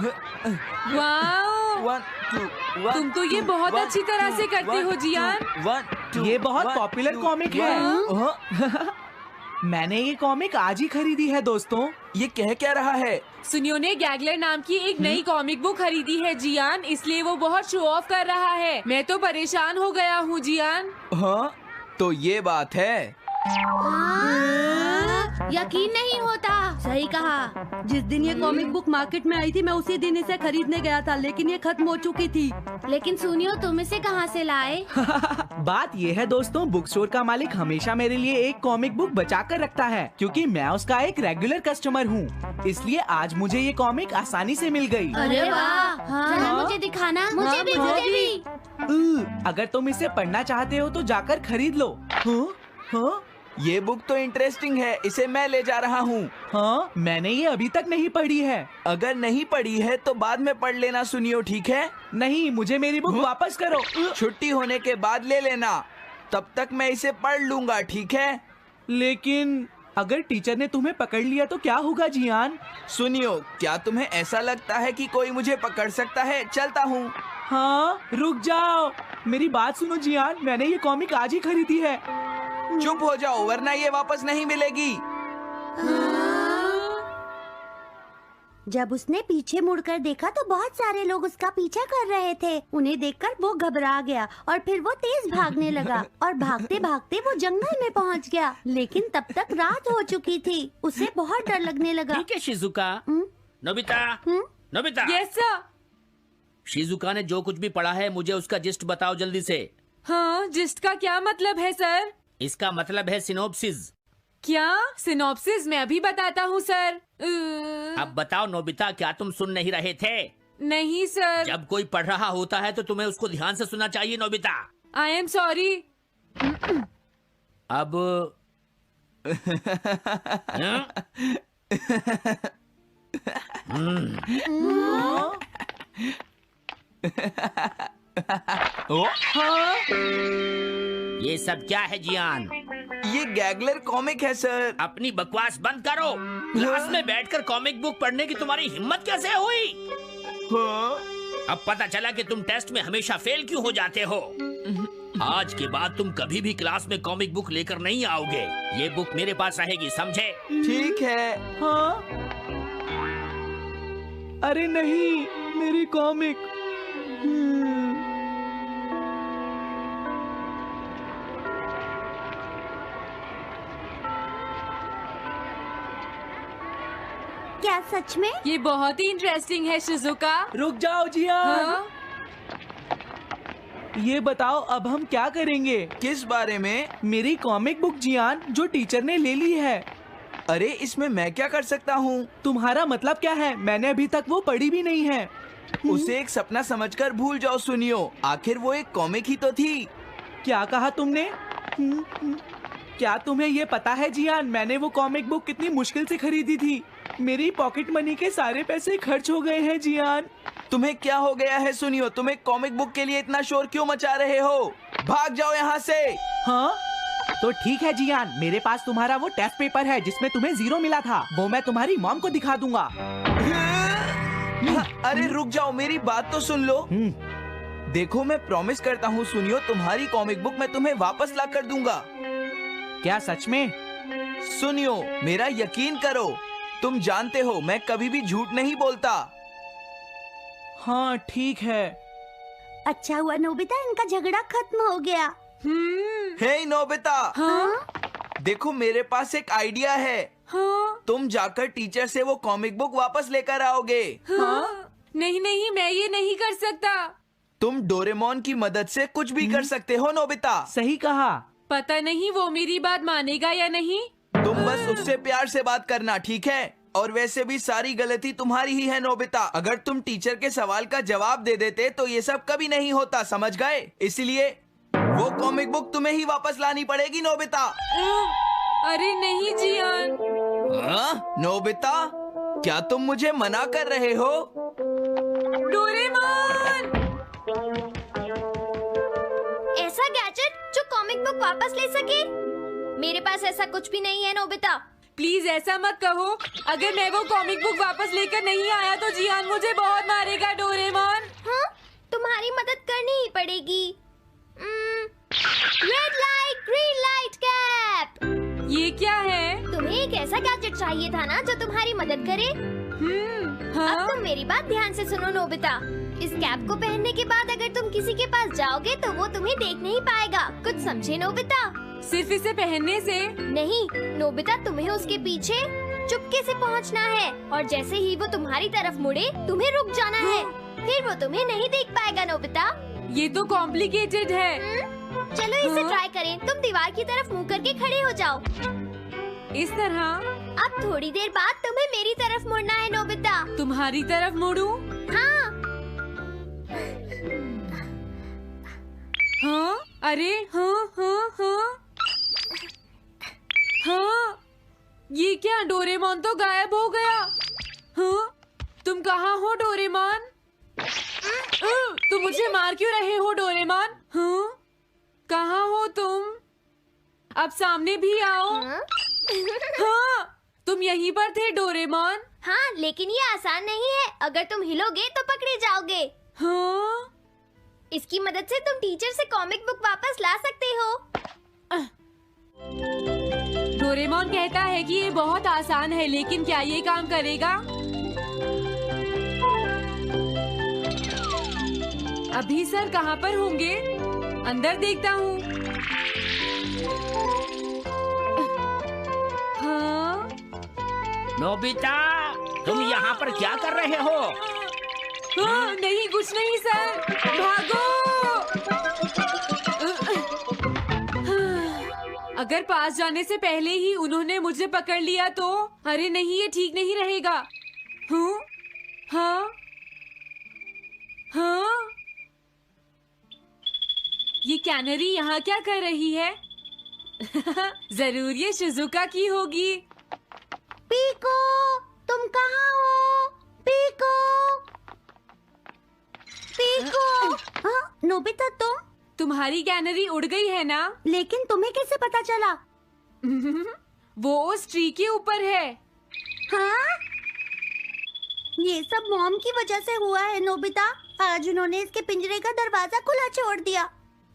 Wow, 1 2 1 तुम तो ये बहुत अच्छी तरह से करते हो जियान। 1 2 ये बहुत पॉपुलर कॉमिक है। मैंने ये कॉमिक आज ही खरीदी है दोस्तों। ये कह क्या रहा है? सुनियो ने गैगलर नाम की एक नई कॉमिक बुक खरीदी है जियान, इसलिए वो बहुत शो ऑफ कर रहा है। मैं तो परेशान हो गया हूँ जियान। हाँ, तो ये बात है। यकीन नहीं होता। सही कहा। जिस दिन ये कॉमिक बुक मार्केट में आई थी मैं उसी दिन इसे खरीदने गया था, लेकिन ये खत्म हो चुकी थी। लेकिन सुनियो, तुम इसे कहाँ से लाए? बात ये है दोस्तों, बुक स्टोर का मालिक हमेशा मेरे लिए एक कॉमिक बुक बचा कर रखता है, क्योंकि मैं उसका एक रेगुलर कस्टमर हूँ। इसलिए आज मुझे ये कॉमिक आसानी से मिल गई। अरे वाह! जरा मुझे दिखाना। मुझे भी। अगर तुम इसे पढ़ना चाहते हो तो जाकर खरीद लो। हाँ? ये बुक तो इंटरेस्टिंग है, इसे मैं ले जा रहा हूँ। हाँ, मैंने ये अभी तक नहीं पढ़ी है। अगर नहीं पढ़ी है तो बाद में पढ़ लेना सुनियो, ठीक है? नहीं, मुझे मेरी बुक वापस करो। छुट्टी होने के बाद ले लेना, तब तक मैं इसे पढ़ लूंगा, ठीक है? लेकिन अगर टीचर ने तुम्हें पकड़ लिया तो क्या होगा जियान? सुनियो, क्या तुम्हें ऐसा लगता है कि कोई मुझे पकड़ सकता है? चलता हूँ। हाँ, रुक जाओ, मेरी बात सुनो जियान, मैंने ये कॉमिक आज ही खरीदी है। चुप हो जाओ, वरना ये वापस नहीं मिलेगी। जब उसने पीछे मुड़कर देखा तो बहुत सारे लोग उसका पीछा कर रहे थे। उन्हें देखकर वो घबरा गया और फिर वो तेज भागने लगा और भागते भागते वो जंगल में पहुंच गया। लेकिन तब तक रात हो चुकी थी। उसे बहुत डर लगने लगा। ठीक है Shizuka. Nobita, Nobita. Yes sir. Shizuka ने जो कुछ भी पढ़ा है मुझे उसका जिस्ट बताओ जल्दी से। हाँ, जिस्ट का क्या मतलब है सर? इसका मतलब है सिनोप्सिस। क्या? सिनॉप्सिस मैं अभी बताता हूँ सर। अब बताओ नोबिता, क्या तुम सुन नहीं रहे थे? नहीं सर। जब कोई पढ़ रहा होता है तो तुम्हें उसको ध्यान से सुनना चाहिए नोबिता। I am sorry. अब ये सब क्या है जियान? ये गैगलर कॉमिक है सर। अपनी बकवास बंद करो। क्लास में बैठकर कॉमिक बुक पढ़ने की तुम्हारी हिम्मत कैसे हुई? अब पता चला कि तुम टेस्ट में हमेशा फेल क्यों हो जाते हो। आज के बाद तुम कभी भी क्लास में कॉमिक बुक लेकर नहीं आओगे। ये बुक मेरे पास रहेगी, समझे? ठीक है। हाँ? अरे नहीं, मेरी कॉमिक। क्या सच में? ये बहुत ही इंटरेस्टिंग है शिजुका। रुक जाओ जियान। हाँ? ये बताओ अब हम क्या करेंगे? किस बारे में? मेरी कॉमिक बुक जियान, जो टीचर ने ले ली है। अरे इसमें मैं क्या कर सकता हूँ? तुम्हारा मतलब क्या है? मैंने अभी तक वो पढ़ी भी नहीं है। उसे एक सपना समझकर भूल जाओ सुनियो, आखिर वो एक कॉमिक ही तो थी। क्या कहा तुमने? क्या तुम्हें ये पता है जियान, मैंने वो कॉमिक बुक कितनी मुश्किल से खरीदी थी। मेरी पॉकेट मनी के सारे पैसे खर्च हो गए हैं जियान। तुम्हें क्या हो गया है सुनियो? तुम एक कॉमिक बुक के लिए इतना शोर क्यों मचा रहे हो? भाग जाओ यहाँ से। हाँ? तो ठीक है जियान, मेरे पास तुम्हारा वो टेस्ट पेपर है जिसमें तुम्हें 0 मिला था। वो मैं तुम्हारी मॉम को दिखा दूंगा। अरे रुक जाओ, मेरी बात तो सुन लो। देखो, मैं प्रॉमिस करता हूँ सुनियो, तुम्हारी कॉमिक बुक मैं तुम्हें वापस ला कर दूंगा। क्या सच में? सुनियो, मेरा यकीन करो, तुम जानते हो मैं कभी भी झूठ नहीं बोलता। हाँ ठीक है। अच्छा हुआ नोबिता, इनका झगड़ा खत्म हो गया। हे नोबिता। हाँ? देखो, मेरे पास एक आइडिया है। हाँ? तुम जाकर टीचर से वो कॉमिक बुक वापस लेकर आओगे। हाँ? नहीं नहीं, मैं ये नहीं कर सकता। तुम डोरेमोन की मदद से कुछ भी कर सकते हो नोबिता। सही कहा। पता नहीं वो मेरी बात मानेगा या नहीं। तुम बस उससे प्यार से बात करना, ठीक है? और वैसे भी सारी गलती तुम्हारी ही है नोबिता। अगर तुम टीचर के सवाल का जवाब दे देते तो ये सब कभी नहीं होता, समझ गए? इसलिए वो कॉमिक बुक तुम्हें ही वापस लानी पड़ेगी नोबिता। अरे नहीं जियान। नोबिता, क्या तुम मुझे मना कर रहे हो? डोरेमोन! ऐसा गैजेट जो कॉमिक बुक वापस ले सके? मेरे पास ऐसा कुछ भी नहीं है नोबिता। प्लीज ऐसा मत कहो। अगर मैं वो कॉमिक बुक वापस लेकर नहीं आया तो जियान मुझे बहुत मारेगा डोरेमोन। हाँ, तुम्हारी मदद करनी ही पड़ेगी। Red light green light cap. ये क्या है? तुम्हें एक ऐसा गैजेट चाहिए था ना जो तुम्हारी मदद करे। हाँ? अब तुम मेरी बात ध्यान से सुनो नोबिता। इस कैप को पहनने के बाद अगर तुम किसी के पास जाओगे तो वो तुम्हें देख नहीं पाएगा। कुछ समझे नोबिता? सिर्फ इसे पहनने से? नहीं नोबिता, तुम्हें उसके पीछे चुपके से पहुंचना है और जैसे ही वो तुम्हारी तरफ मुड़े तुम्हें रुक जाना है। फिर वो तुम्हें नहीं देख पाएगा नोबिता। ये तो कॉम्प्लिकेटेड है। चलो इसे ट्राई करें। तुम दीवार की तरफ मुंह करके खड़े हो जाओ। इस तरह? अब थोड़ी देर बाद तुम्हें मेरी तरफ मुड़ना है नोबिता। तुम्हारी तरफ मुड़ूं? हाँ। हाँ? अरे हाँ हाँ हाँ हाँ, ये क्या? डोरेमोन तो गायब हो गया। हाँ? तुम कहाँ हो डोरेमोन? तुम मुझे मार क्यों रहे हो डोरेमोन? हाँ? कहाँ हो तुम? अब सामने भी आओ। हाँ, तुम यहीं पर थे डोरेमोन। हाँ, लेकिन ये आसान नहीं है। अगर तुम हिलोगे तो पकड़े जाओगे। हाँ? इसकी मदद से तुम टीचर से कॉमिक बुक वापस ला सकते हो। डोरेमोन कहता है कि ये बहुत आसान है, लेकिन क्या ये काम करेगा? अभी सर कहाँ पर होंगे? अंदर देखता हूँ। हाँ? नोबिता, तुम यहाँ पर क्या कर रहे हो? हाँ, नहीं कुछ नहीं सर, भागो। अगर पास जाने से पहले ही उन्होंने मुझे पकड़ लिया तो? अरे नहीं, ये ठीक नहीं रहेगा। हाँ? हाँ? हाँ? ये कैनरी यहाँ क्या कर रही है? जरूर ये शिजुका की होगी। पीको, तुम कहाँ हो? Piko, Piko. हाँ, नोबिता तुम्हारी कैनरी उड़ गई है ना? लेकिन तुम्हें कैसे पता चला? वो उस ट्री के ऊपर है। हाँ? ये सब मॉम की वजह से हुआ है नोबिता। आज उन्होंने इसके पिंजरे का दरवाजा खुला छोड़ दिया।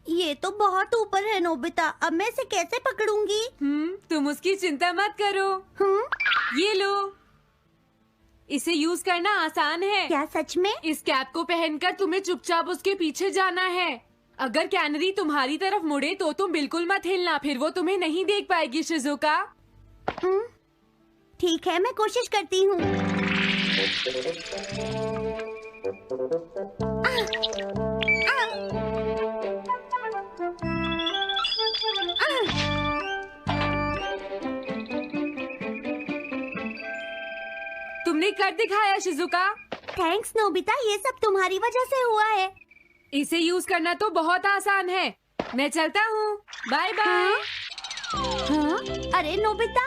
ये तो बहुत ऊपर है नोबिता। अब मैं इसे कैसे पकड़ूंगी? तुम उसकी चिंता मत करो। ये लो, इसे यूज करना आसान है। क्या सच में? इस कैप को पहनकर तुम्हें चुपचाप उसके पीछे जाना है। अगर कैनरी तुम्हारी तरफ मुड़े तो तुम बिल्कुल मत हिलना, फिर वो तुम्हें नहीं देख पाएगी शिजुका। ठीक है, मैं कोशिश करती हूँ। तुमने कर दिखाया शिजुका। थैंक्स नोबिता, ये सब तुम्हारी वजह से हुआ है। इसे यूज करना तो बहुत आसान है। मैं चलता हूँ, बाय बाय। हाँ? अरे नोबिता,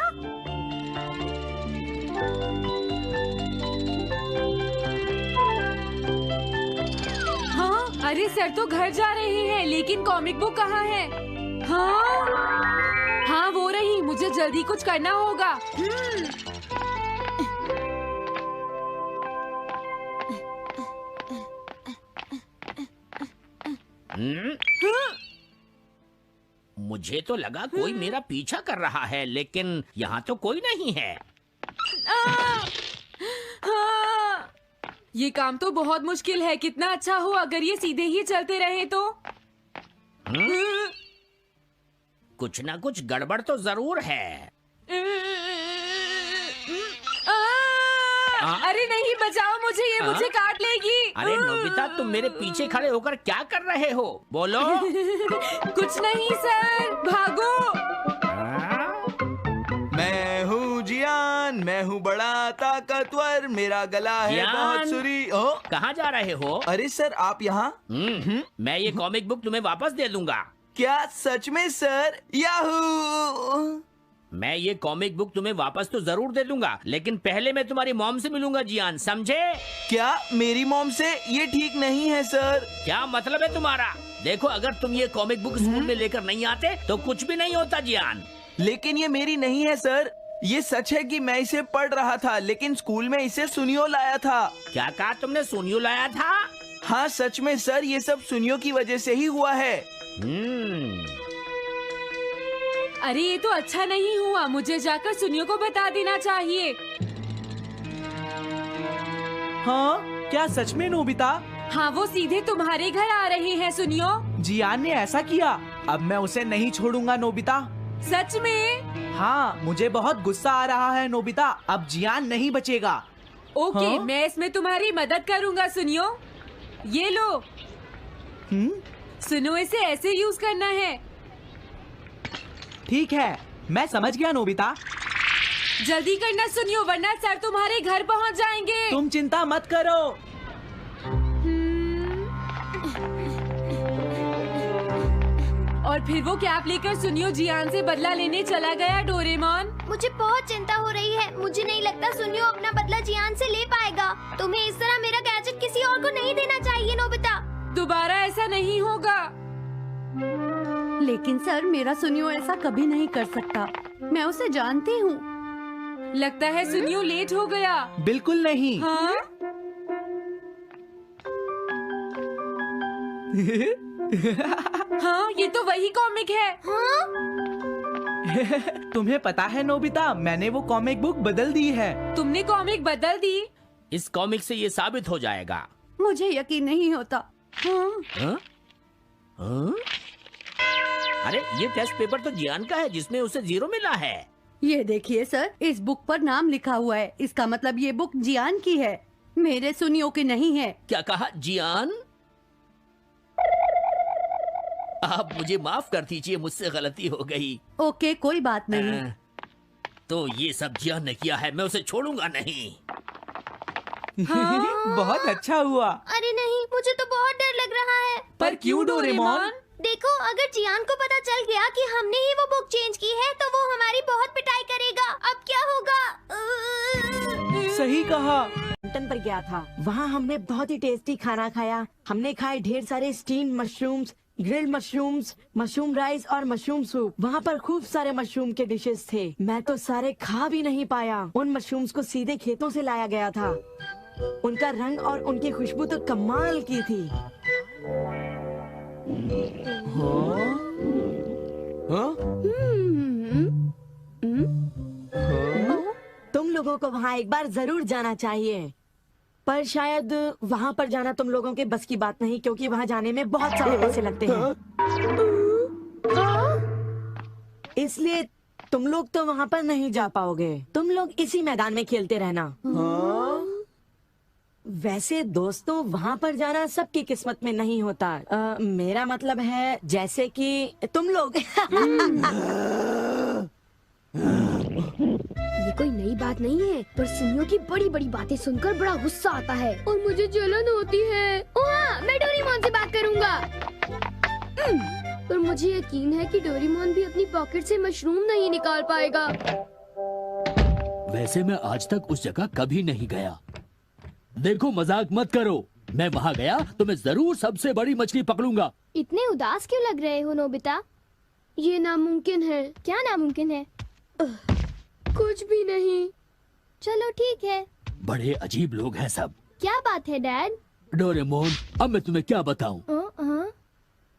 हाँ? अरे सर तो घर जा रहे हैं, लेकिन कॉमिक बुक कहाँ है? हाँ? हाँ वो रही, मुझे जल्दी कुछ करना होगा। मुझे तो लगा कोई मेरा पीछा कर रहा है, लेकिन यहाँ तो कोई नहीं है। हाँ। ये काम तो बहुत मुश्किल है। कितना अच्छा हो अगर ये सीधे ही चलते रहे तो। कुछ ना कुछ गड़बड़ तो जरूर है। अरे नहीं, बचाओ मुझे, ये मुझे काट लेगी। अरे नोबिता, तुम मेरे पीछे खड़े होकर क्या कर रहे हो? बोलो। कुछ नहीं सर, भागो। मैं हूँ जियान, मैं हूँ बड़ा ताकतवर, मेरा गला है जियान? बहुत सुरी। कहाँ जा रहे हो? अरे सर, आप यहाँ? मैं ये कॉमिक बुक तुम्हें वापस दे दूंगा। क्या सच में सर? याहू! मैं ये कॉमिक बुक तुम्हें वापस तो जरूर दे दूंगा, लेकिन पहले मैं तुम्हारी मॉम से मिलूंगा जियान, समझे? क्या मेरी मॉम से? ये ठीक नहीं है सर। क्या मतलब है तुम्हारा? देखो, अगर तुम ये कॉमिक बुक स्कूल में लेकर नहीं आते तो कुछ भी नहीं होता जियान। लेकिन ये मेरी नहीं है सर। ये सच है कि मैं इसे पढ़ रहा था, लेकिन स्कूल में इसे सुनियो लाया था। क्या कहा तुमने? सुनियो लाया था? हाँ सच में सर, ये सब सुनियो की वजह से ही हुआ है। अरे ये तो अच्छा नहीं हुआ, मुझे जाकर सुनियो को बता देना चाहिए। हाँ, क्या सच में नोबिता? हाँ, वो सीधे तुम्हारे घर आ रहे हैं सुनियो। जियान ने ऐसा किया? अब मैं उसे नहीं छोड़ूंगा नोबिता। सच में? हाँ, मुझे बहुत गुस्सा आ रहा है नोबिता, अब जियान नहीं बचेगा। ओके, हाँ? मैं इसमें तुम्हारी मदद करूँगा सुनियो। ये लो। सुनो, इसे ऐसे यूज करना है। ठीक है, मैं समझ गया नोबिता। जल्दी करना सुनियो, वरना सर तुम्हारे घर पहुंच जाएंगे। तुम चिंता मत करो। और फिर वो कैप लेकर सुनियो जियान से बदला लेने चला गया। डोरेमोन, मुझे बहुत चिंता हो रही है। मुझे नहीं लगता सुनियो अपना बदला जियान से ले पाएगा। तुम्हें इस तरह मेरा गैजेट किसी और को नहीं देना चाहिए नोबिता। दोबारा ऐसा नहीं होगा। लेकिन सर, मेरा सुनियो ऐसा कभी नहीं कर सकता। मैं उसे जानती हूँ। लगता है सुनियो लेट हो गया। बिल्कुल नहीं। हाँ? हाँ, ये तो वही कॉमिक है। हाँ? तुम्हें पता है नोबिता, मैंने वो कॉमिक बुक बदल दी है। तुमने कॉमिक बदल दी? इस कॉमिक से ये साबित हो जाएगा। मुझे यकीन नहीं होता। हाँ? हाँ? हाँ? अरे ये टेस्ट पेपर तो जियान का है, जिसमें उसे 0 मिला है। ये देखिए सर, इस बुक पर नाम लिखा हुआ है। इसका मतलब ये बुक जियान की है, मेरे सुनियो की नहीं है। क्या कहा? जियान? आप मुझे माफ कर दीजिए, मुझसे गलती हो गई। ओके, कोई बात नहीं। तो ये सब जियान ने किया है, मैं उसे छोड़ूंगा नहीं। बहुत अच्छा हुआ। अरे नहीं, मुझे तो बहुत डर लग रहा है। पर क्यों डोरेमोन? देखो, अगर जियान को पता चल गया कि हमने ही वो बुक चेंज की है, तो वो हमारी बहुत पिटाई करेगा। अब क्या होगा? सही कहा। माउंटेन पर गया था, वहाँ हमने बहुत ही टेस्टी खाना खाया। हमने खाए ढेर सारे steam mushrooms, grilled mushrooms, mushroom rice और मशरूम सूप। वहाँ पर खूब सारे मशरूम के डिशेस थे। मैं तो सारे खा भी नहीं पाया। उन मशरूम्स को सीधे खेतों से लाया गया था। उनका रंग और उनकी खुशबू तो कमाल की थी। तुम लोगों को वहाँ एक बार जरूर जाना चाहिए, पर शायद वहाँ पर जाना तुम लोगों के बस की बात नहीं, क्योंकि वहाँ जाने में बहुत सारे पैसे लगते हैं। इसलिए तुम लोग तो वहाँ पर नहीं जा पाओगे। तुम लोग इसी मैदान में खेलते रहना। वैसे दोस्तों, वहाँ पर जाना सबकी किस्मत में नहीं होता। मेरा मतलब है जैसे कि तुम लोग। ये कोई नई बात नहीं है, पर सुनियो की बड़ी बड़ी बातें सुनकर बड़ा गुस्सा आता है और मुझे जलन होती है। हाँ, मैं डोरेमोन से बात करूँगा। पर मुझे यकीन है कि डोरेमोन भी अपनी पॉकेट से मशरूम नहीं निकाल पाएगा। वैसे मैं आज तक उस जगह कभी नहीं गया। देखो, मजाक मत करो। मैं वहाँ गया तो मैं जरूर सबसे बड़ी मछली पकड़ूंगा। इतने उदास क्यों लग रहे हो नोबिता? ये नामुमकिन है। क्या नामुमकिन है? कुछ भी नहीं। चलो ठीक है। बड़े अजीब लोग हैं सब। क्या बात है डैड? डोरेमोन, अब मैं तुम्हें क्या बताऊं?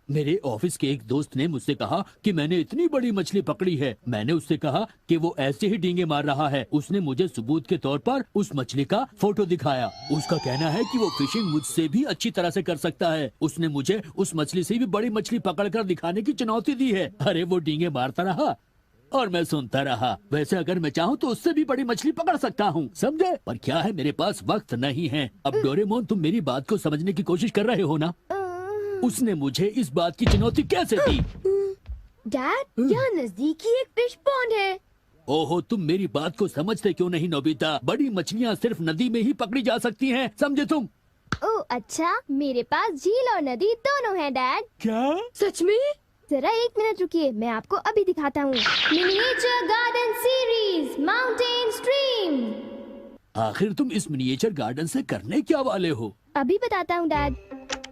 मेरे ऑफिस के एक दोस्त ने मुझसे कहा कि मैंने इतनी बड़ी मछली पकड़ी है। मैंने उससे कहा कि वो ऐसे ही डींगे मार रहा है। उसने मुझे सबूत के तौर पर उस मछली का फोटो दिखाया। उसका कहना है कि वो फिशिंग मुझसे भी अच्छी तरह से कर सकता है। उसने मुझे उस मछली से भी बड़ी मछली पकड़कर दिखाने की चुनौती दी है। अरे वो डींगे मारता रहा और मैं सुनता रहा। वैसे अगर मैं चाहूँ तो उससे भी बड़ी मछली पकड़ सकता हूँ, समझे? पर क्या है, मेरे पास वक्त नहीं है। अब डोरेमोन, तुम मेरी बात को समझने की कोशिश कर रहे हो ना? उसने मुझे इस बात की चुनौती कैसे दी? डैड, यहाँ नजदीक ही एक फिश पॉन्ड है। ओहो, तुम मेरी बात को समझते क्यों नहीं नोबिता? बड़ी मछलियाँ सिर्फ नदी में ही पकड़ी जा सकती हैं, समझे तुम? ओह अच्छा, मेरे पास झील और नदी दोनों हैं डैड। क्या? सच में? जरा एक मिनट रुकिए, मैं आपको अभी दिखाता हूँ। Miniature garden series, mountain stream. आखिर तुम इस मिनिएचर गार्डन से करने क्या वाले हो? अभी बताता हूँ डैड।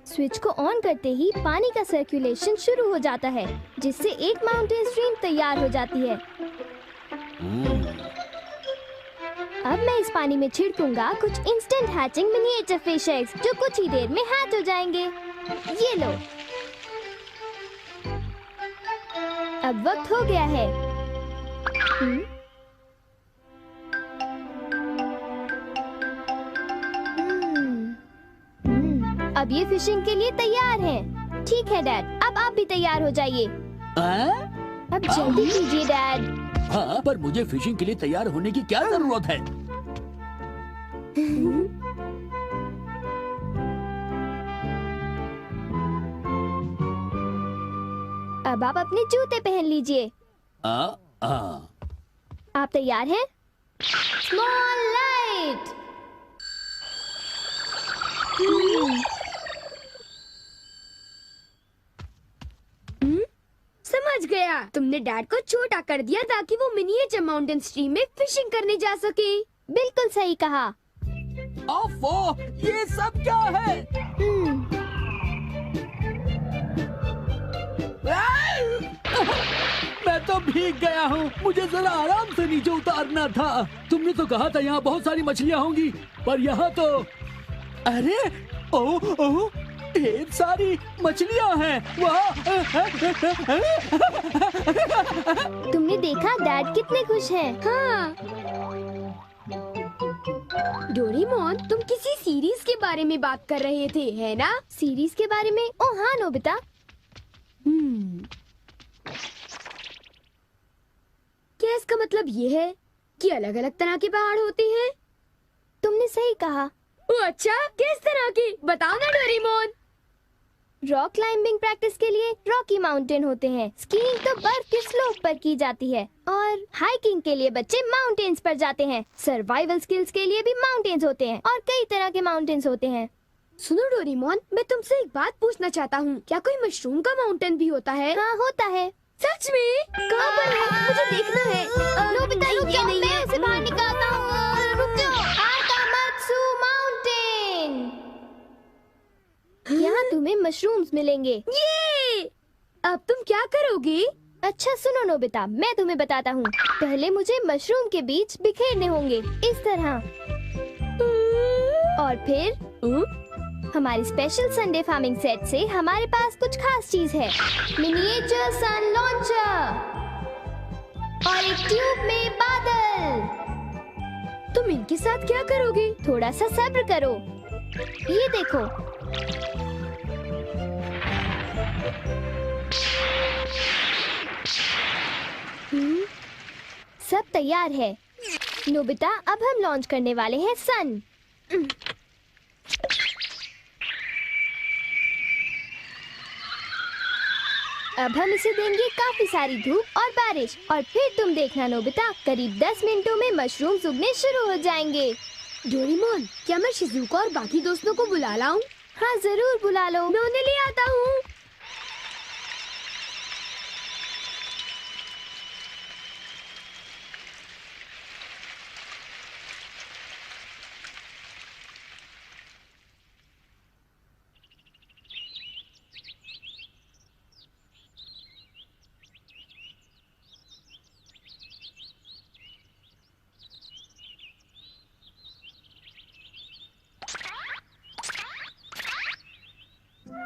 स्विच को ऑन करते ही पानी का सर्कुलेशन शुरू हो जाता है, जिससे एक माउंटेन स्ट्रीम तैयार हो जाती है। अब मैं इस पानी में छिड़कूंगा कुछ instant hatching miniature fish eggs जो कुछ ही देर में हैच हो जाएंगे। ये लो। अब वक्त हो गया है। अब ये फिशिंग के लिए तैयार हैं। ठीक है डैड, अब आप भी तैयार हो जाइए। अब जल्दी कीजिए डैड। हाँ, पर मुझे फिशिंग के लिए तैयार होने की क्या जरूरत है? अब आप अपने जूते पहन लीजिए। आप तैयार हैं? Small light. समझ गया, तुमने डैड को छोटा कर दिया ताकि वो मिनिएचर माउंटेन स्ट्रीम में फिशिंग करने जा सके। बिल्कुल सही कहा। ओफो, ये सब क्या है? मैं तो भीग गया हूँ। मुझे जरा आराम से नीचे उतारना था। तुमने तो कहा था यहाँ बहुत सारी मछलियाँ होंगी, पर यहाँ तो अरे ओह ढेर सारी मछलियाँ हैं। तुमने देखा डैड कितने खुश हैं। हाँ। डोरेमोन, तुम किसी सीरीज के बारे में बात कर रहे थे, है ना? सीरीज के बारे में? ओह हाँ नोबिता। क्या इसका मतलब ये है कि अलग अलग तरह के पहाड़ होते हैं? तुमने सही कहा। ओह अच्छा, किस तरह के? बताओ ना डोरेमोन। रॉक क्लाइंबिंग प्रैक्टिस के लिए रॉकी माउंटेन होते हैं। स्कीइंग तो बर्फ के स्लोप पर की जाती है और हाइकिंग के लिए बच्चे माउंटेन्स पर जाते हैं। सर्वाइवल स्किल्स के लिए भी माउंटेन्स होते हैं और कई तरह के माउंटेन्स होते हैं। सुनो डोरेमोन, मैं तुमसे एक बात पूछना चाहता हूँ। क्या कोई मशरूम का माउंटेन भी होता है? हाँ होता है। सच में? कहाँ पर है? मुझे देखना है। नोबिता रुक जाओ, मैं उसे बाहर निकालता हूँ। रुक जाओ। आकामात्सु माउंटेन। यहाँ तुम्हें मशरूम्स मिलेंगे। ये! अब तुम क्या करोगी? अच्छा सुनो नोबिता, मैं तुम्हें बताता हूँ। पहले मुझे मशरूम के बीज बिखेरने होंगे इस तरह, और फिर हमारी स्पेशल संडे फार्मिंग सेट से हमारे पास कुछ खास चीज है। मिनिएचर सन लॉन्चर और एक ट्यूब में बादल। तुम इनके साथ क्या करोगे? थोड़ा सा सब्र करो। ये देखो। सब तैयार है नोबिता। अब हम लॉन्च करने वाले हैं सन। अब हम इसे देंगे काफी सारी धूप और बारिश, और फिर तुम देखना नोबिता, करीब 10 मिनटों में मशरूम्स उगने शुरू हो जाएंगे। डोरेमोन, क्या मैं शिजुका और बाकी दोस्तों को बुला लाऊं? हाँ जरूर बुला लो, मैं उन्हें ले आता हूँ।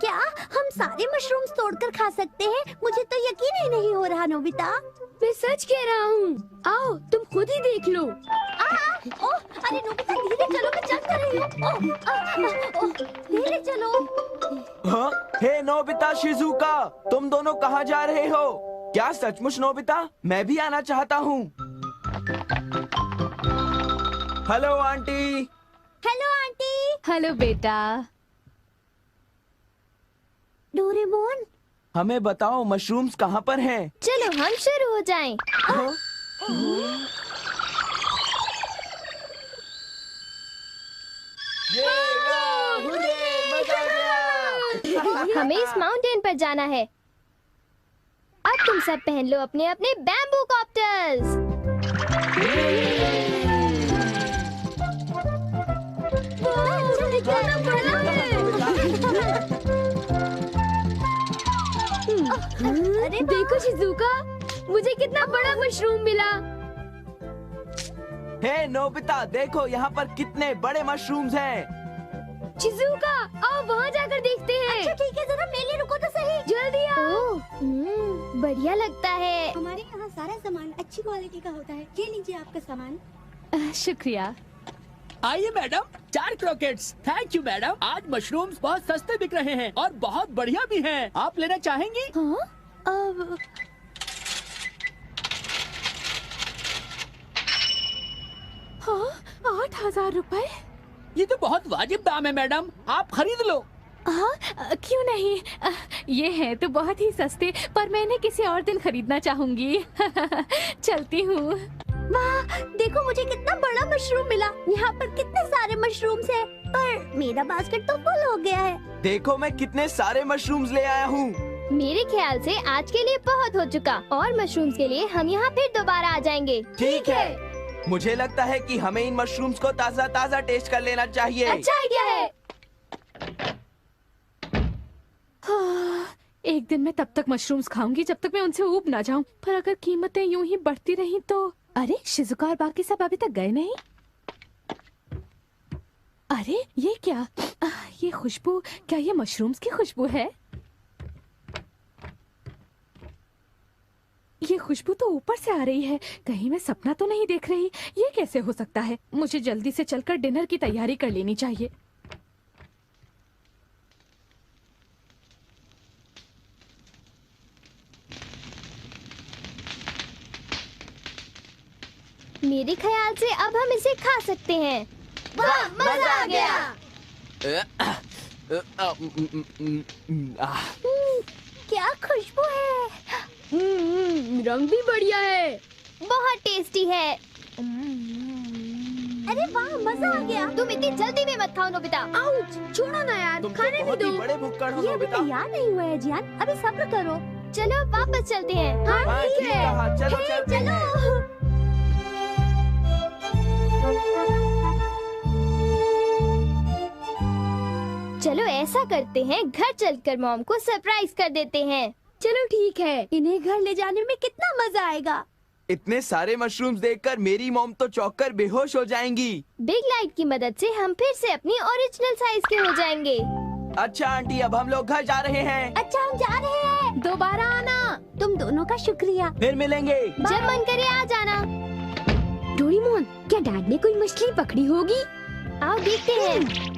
क्या हम सारे मशरूम्स तोड़कर खा सकते हैं? मुझे तो यकीन ही नहीं हो रहा नोबिता। मैं सच कह रहा हूँ। आओ तुम खुद ही देख लो। ओह, अरे नोबिता धीरे चलो, मैं चल कर रही हूँ। धीरे चलो। हाँ? हे नोबिता, शिजुका, तुम दोनों कहाँ जा रहे हो? क्या सचमुच नोबिता? मैं भी आना चाहता हूँ। Hello aunty. Hello aunty. Hello बेटा। डोरेमोन, हमें बताओ मशरूम्स कहाँ पर हैं? चलो हम शुरू हो जाएं। हमें इस माउंटेन पर जाना है। अब तुम सब पहन लो अपने अपने बैम्बू कॉप्टर्स। अरे देखो शिजुका, मुझे कितना बड़ा मशरूम मिला। हे नोबिता, देखो यहाँ पर कितने बड़े मशरूम्स हैं। चिज़ुका, आओ वहाँ जाकर देखते हैं। अच्छा ठीक है, जरा मेले रुको तो सही। जल्दी आओ। बढ़िया लगता है। हमारे यहाँ सारा सामान अच्छी क्वालिटी का होता है। ये लीजिए आपका सामान। शुक्रिया। आइए madam, 4 croquettes. Thank you madam. आज मशरूम्स बहुत सस्ते बिक रहे हैं और बहुत बढ़िया भी हैं। आप लेना चाहेंगी? हाँ? अब 8,000 रुपए? ये तो बहुत वाजिब दाम है मैडम, आप खरीद लो। हाँ, क्यों नहीं? ये है तो बहुत ही सस्ते, पर मैं इन्हें किसी और दिन खरीदना चाहूंगी। चलती हूँ। वाह, देखो मुझे कितना बड़ा मशरूम मिला। यहाँ पर कितने सारे मशरूम्स हैं, पर मेरा बास्केट तो फुल हो गया है। देखो मैं कितने सारे मशरूम्स ले आया हूँ। मेरे ख्याल से आज के लिए बहुत हो चुका और मशरूम्स के लिए हम यहाँ फिर दोबारा आ जाएंगे। ठीक है। मुझे लगता है कि हमें इन मशरूम्स को ताज़ा ताज़ा टेस्ट कर लेना चाहिए। अच्छा आइडिया है। एक दिन मैं तब तक मशरूम्स खाऊंगी जब तक मैं उनसे ऊब ना जाऊं। पर अगर कीमतें यूं ही बढ़ती रहीं तो। अरे शिजुका और बाकी सब अभी तक गए नहीं। अरे ये क्या? ये खुशबू, क्या ये मशरूम्स की खुशबू है? ये खुशबू तो ऊपर से आ रही है। कहीं मैं सपना तो नहीं देख रही? ये कैसे हो सकता है? मुझे जल्दी से चलकर डिनर की तैयारी कर लेनी चाहिए। मेरे ख्याल से अब हम इसे खा सकते हैं। वाह, मजा आ गया। क्या खुशबू है। रंग भी बढ़िया है। बहुत टेस्टी है। अरे वाह, मजा आ गया। तुम इतनी जल्दी में मत खाओ नोबिता। आउच, छोड़ो ना यार, तुम खाने भी बहुत दो। ही बड़े भुक्कड़ हो ये अभी नोबिता। तैयार नहीं हुआ है जियान, अभी सब्र करो। चलो अब वापस चलते हैं। हाँ, ठीक कहा, चलो हे, चलते हैं। चलो ऐसा करते हैं, घर चलकर मॉम को सरप्राइज कर देते हैं। चलो ठीक है, इन्हें घर ले जाने में कितना मजा आएगा। इतने सारे मशरूम्स देखकर मेरी मॉम तो चौंक कर बेहोश हो जाएंगी। बिग लाइट की मदद से हम फिर से अपनी ओरिजिनल साइज के हो जाएंगे। अच्छा आंटी, अब हम लोग घर जा रहे हैं। अच्छा हम जा रहे हैं। दोबारा आना। तुम दोनों का शुक्रिया। फिर मिलेंगे। जब मन करे आ जाना। डोरेमोन, क्या डैड ने कोई मछली पकड़ी होगी? आओ देखते हैं।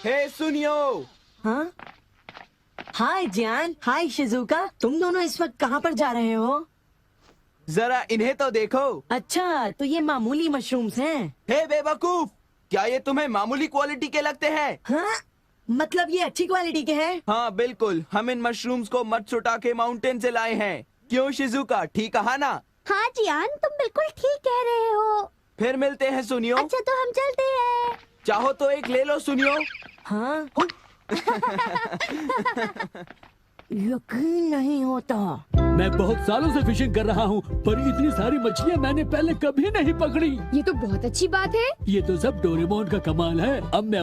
हे सुनियो। हाँ, हाय जियान, हाय शिजुका। तुम दोनों इस वक्त कहाँ पर जा रहे हो? जरा इन्हें तो देखो। अच्छा, तो ये मामूली मशरूम्स हैं। हे बेवकूफ, क्या ये तुम्हें मामूली क्वालिटी के लगते हैं? हाँ, मतलब ये अच्छी क्वालिटी के हैं? हाँ बिल्कुल, हम इन मशरूम्स को मत्सुटा के माउंटेन से लाए हैं। क्यों शिजुका, ठीक कहा ना? हाँ जियान, तुम बिल्कुल ठीक कह रहे हो। फिर मिलते हैं सुनियो। अच्छा तो हम चलते हैं। चाहो तो एक ले लो सुनियो। हाँ। यकीन नहीं होता। मैं बहुत सालों से फिशिंग कर रहा हूँ, पर इतनी सारी मछलियाँ मैंने पहले कभी नहीं पकड़ी। ये तो बहुत अच्छी बात है। ये तो सब डोरेमोन का कमाल है। अब मैं